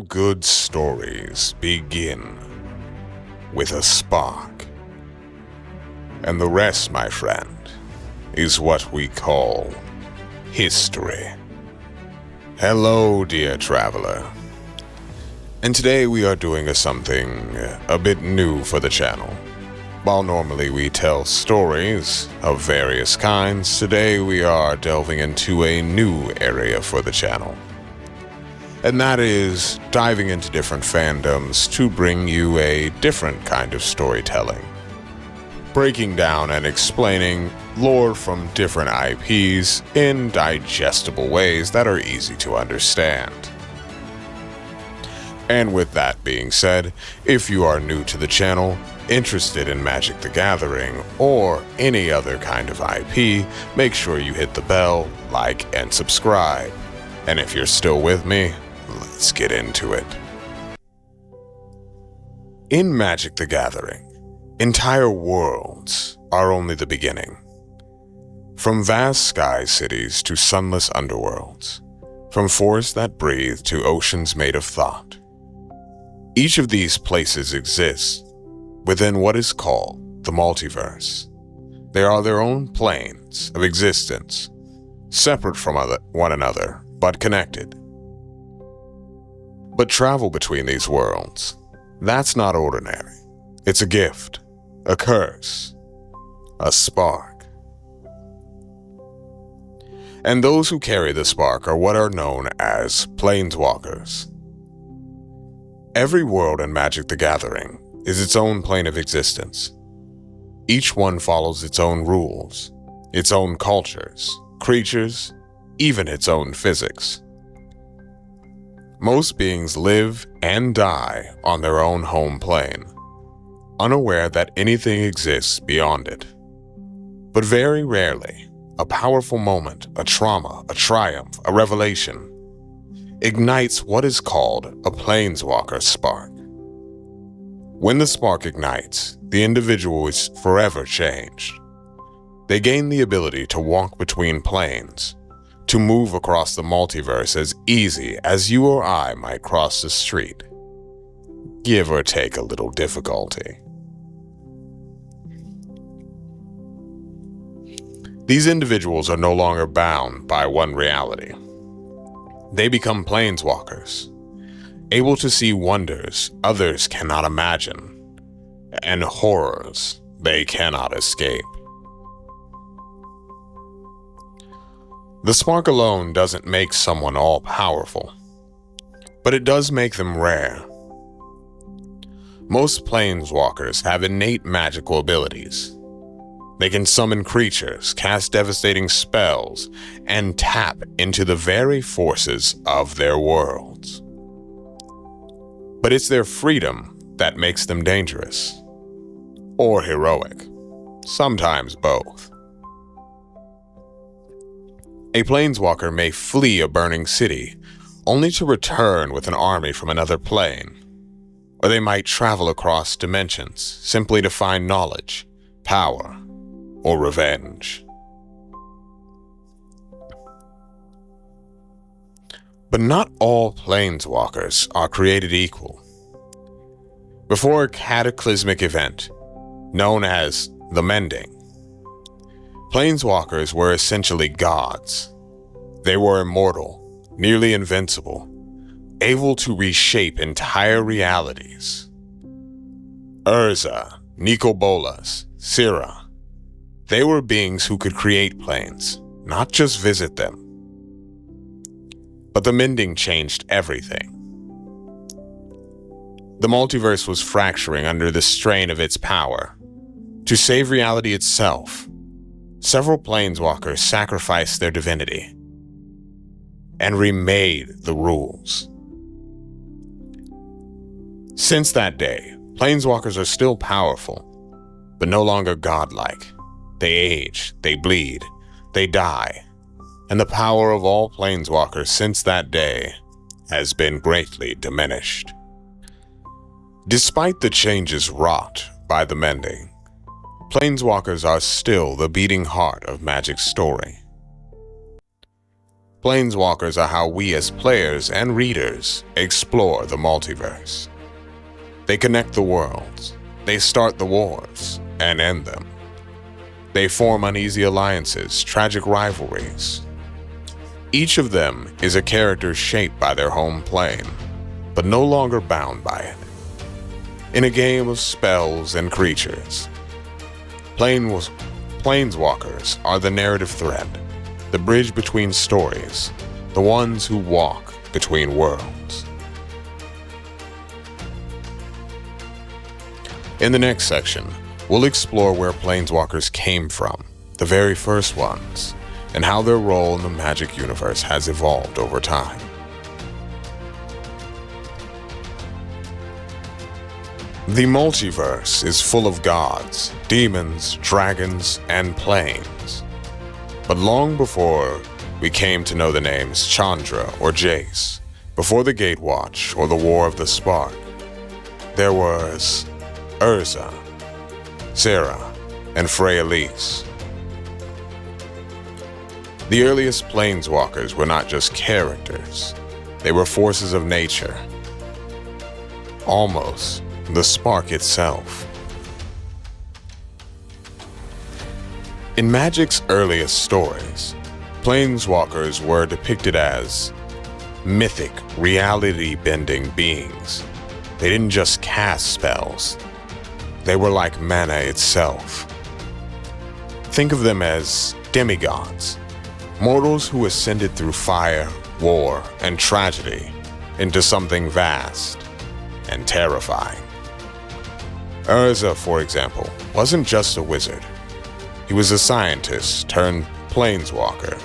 All good stories begin with a spark. And the rest, my friend, is what we call history. Hello, dear traveler. And today we are doing something a bit new for the channel. While normally we tell stories of various kinds, today we are delving into a new area for the channel. And that is diving into different fandoms to bring you a different kind of storytelling. Breaking down and explaining lore from different IPs in digestible ways that are easy to understand. And with that being said, if you are new to the channel, interested in Magic the Gathering, or any other kind of IP, make sure you hit the bell, like, and subscribe. And if you're still with me, let's get into it. In Magic the Gathering, entire worlds are only the beginning. From vast sky cities to sunless underworlds, from forests that breathe to oceans made of thought. Each of these places exists within what is called the multiverse. They are their own planes of existence, separate from one another, but connected. But travel between these worlds, that's not ordinary. It's a gift, a curse, a spark. And those who carry the spark are what are known as Planeswalkers. Every world in Magic the Gathering is its own plane of existence. Each one follows its own rules, its own cultures, creatures, even its own physics. Most beings live and die on their own home plane, unaware that anything exists beyond it. But very rarely, a powerful moment, a trauma, a triumph, a revelation, ignites what is called a Planeswalker spark. When the spark ignites, the individual is forever changed. They gain the ability to walk between planes, to move across the multiverse as easy as you or I might cross the street, give or take a little difficulty. These individuals are no longer bound by one reality. They become Planeswalkers, able to see wonders others cannot imagine, and horrors they cannot escape. The spark alone doesn't make someone all-powerful, but it does make them rare. Most Planeswalkers have innate magical abilities. They can summon creatures, cast devastating spells, and tap into the very forces of their worlds. But it's their freedom that makes them dangerous, or heroic, sometimes both. A Planeswalker may flee a burning city, only to return with an army from another plane, or they might travel across dimensions simply to find knowledge, power, or revenge. But not all Planeswalkers are created equal. Before a cataclysmic event, known as the Mending, Planeswalkers were essentially gods. They were immortal, nearly invincible, able to reshape entire realities. Urza, Nicobolas, Syrah, they were beings who could create planes, not just visit them. But the Mending changed everything. The multiverse was fracturing under the strain of its power. To save reality itself, several Planeswalkers sacrificed their divinity and remade the rules. Since that day, Planeswalkers are still powerful, but no longer godlike. They age, they bleed, they die, and the power of all Planeswalkers since that day has been greatly diminished. Despite the changes wrought by the Mending, Planeswalkers are still the beating heart of Magic's story. Planeswalkers are how we as players and readers explore the multiverse. They connect the worlds, they start the wars, and end them. They form uneasy alliances, tragic rivalries. Each of them is a character shaped by their home plane, but no longer bound by it. In a game of spells and creatures, Planeswalkers are the narrative thread, the bridge between stories, the ones who walk between worlds. In the next section, we'll explore where Planeswalkers came from, the very first ones, and how their role in the Magic universe has evolved over time. The multiverse is full of gods, demons, dragons, and planes. But long before we came to know the names Chandra or Jace, before the Gatewatch or the War of the Spark, there was Urza, Sarah, and Freyalise. The earliest Planeswalkers were not just characters, they were forces of nature. Almost the spark itself. In Magic's earliest stories, Planeswalkers were depicted as mythic, reality-bending beings. They didn't just cast spells. They were like mana itself. Think of them as demigods, mortals who ascended through fire, war, and tragedy into something vast and terrifying. Urza, for example, wasn't just a wizard. He was a scientist turned planeswalker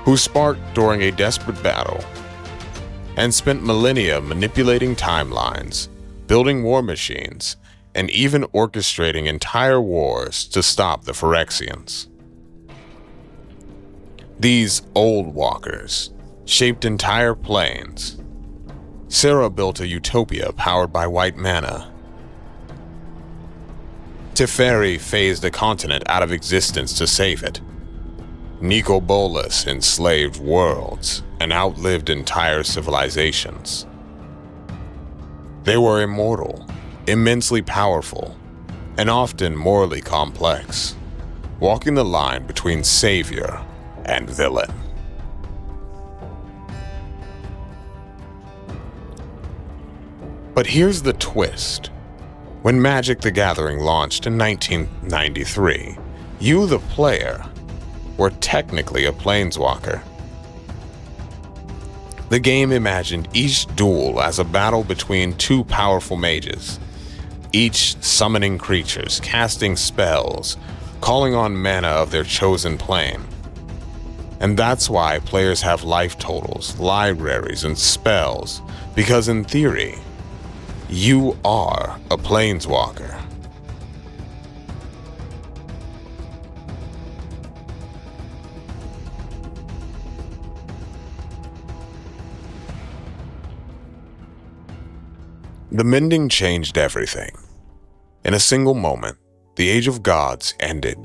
who sparked during a desperate battle and spent millennia manipulating timelines, building war machines, and even orchestrating entire wars to stop the Phyrexians. These old walkers shaped entire planes. Sarah built a utopia powered by white mana. Teferi phased a continent out of existence to save it. Nico Bolas enslaved worlds and outlived entire civilizations. They were immortal, immensely powerful, and often morally complex, walking the line between savior and villain. But here's the twist. When Magic: The Gathering launched in 1993, you, the player, were technically a planeswalker. The game imagined each duel as a battle between two powerful mages, each summoning creatures, casting spells, calling on mana of their chosen plane. And that's why players have life totals, libraries, and spells, because in theory, you are a planeswalker. The mending changed everything. In a single moment, the Age of Gods ended,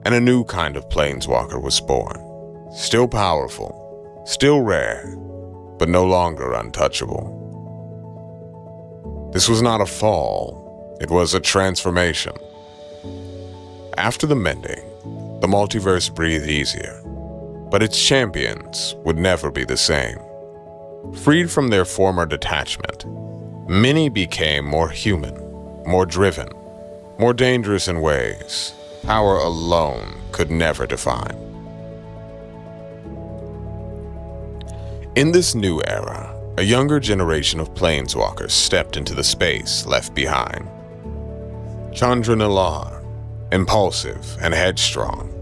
and a new kind of planeswalker was born. Still powerful, still rare, but no longer untouchable. This was not a fall, it was a transformation. After the mending, the multiverse breathed easier, but its champions would never be the same. Freed from their former detachment, many became more human, more driven, more dangerous in ways power alone could never define. In this new era, a younger generation of planeswalkers stepped into the space left behind. Chandra, impulsive and headstrong,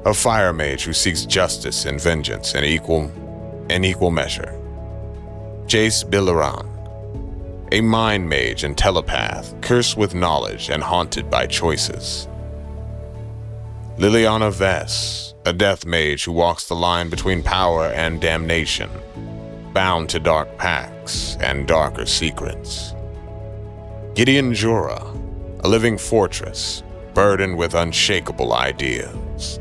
a fire mage who seeks justice and vengeance in equal measure. Jace, a mind mage and telepath, cursed with knowledge and haunted by choices. Liliana, a death mage who walks the line between power and damnation, bound to dark pacts and darker secrets. Gideon Jura, a living fortress, burdened with unshakable ideas.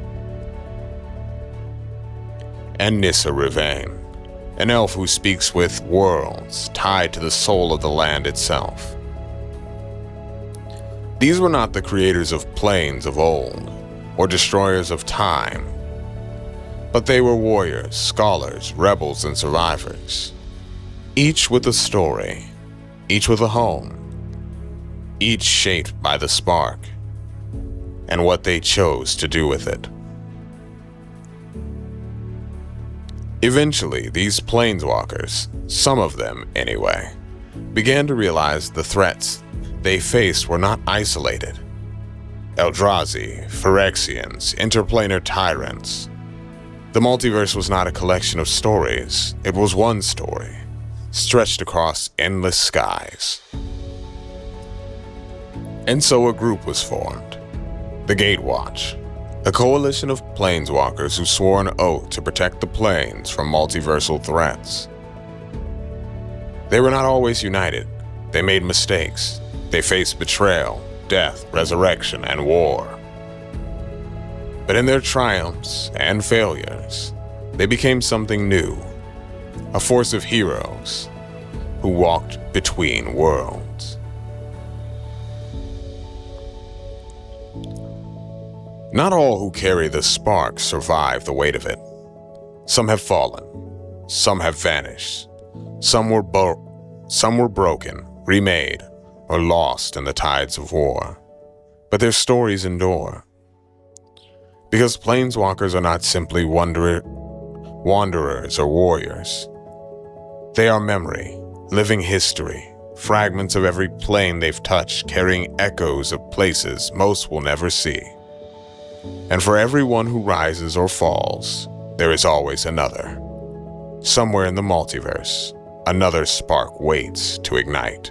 and Nissa Rivane, an elf who speaks with worlds tied to the soul of the land itself. These were not the creators of planes of old, or destroyers of time, but they were warriors, scholars, rebels, and survivors, each with a story, each with a home, each shaped by the spark, and what they chose to do with it. Eventually, these Planeswalkers, some of them anyway, began to realize the threats they faced were not isolated. Eldrazi, Phyrexians, interplanar tyrants. The multiverse was not a collection of stories, it was one story, stretched across endless skies. And so a group was formed, the Gatewatch, a coalition of planeswalkers who swore an oath to protect the planes from multiversal threats. They were not always united. They made mistakes. They faced betrayal, death, resurrection, and war. But in their triumphs and failures, they became something new, a force of heroes who walked between worlds. Not all who carry the spark survive the weight of it. Some have fallen, some have vanished, some were broken, remade, or lost in the tides of war. But their stories endure. Because planeswalkers are not simply wanderers or warriors. They are memory, living history, fragments of every plane they've touched, carrying echoes of places most will never see. And for everyone who rises or falls, there is always another. Somewhere in the multiverse, another spark waits to ignite.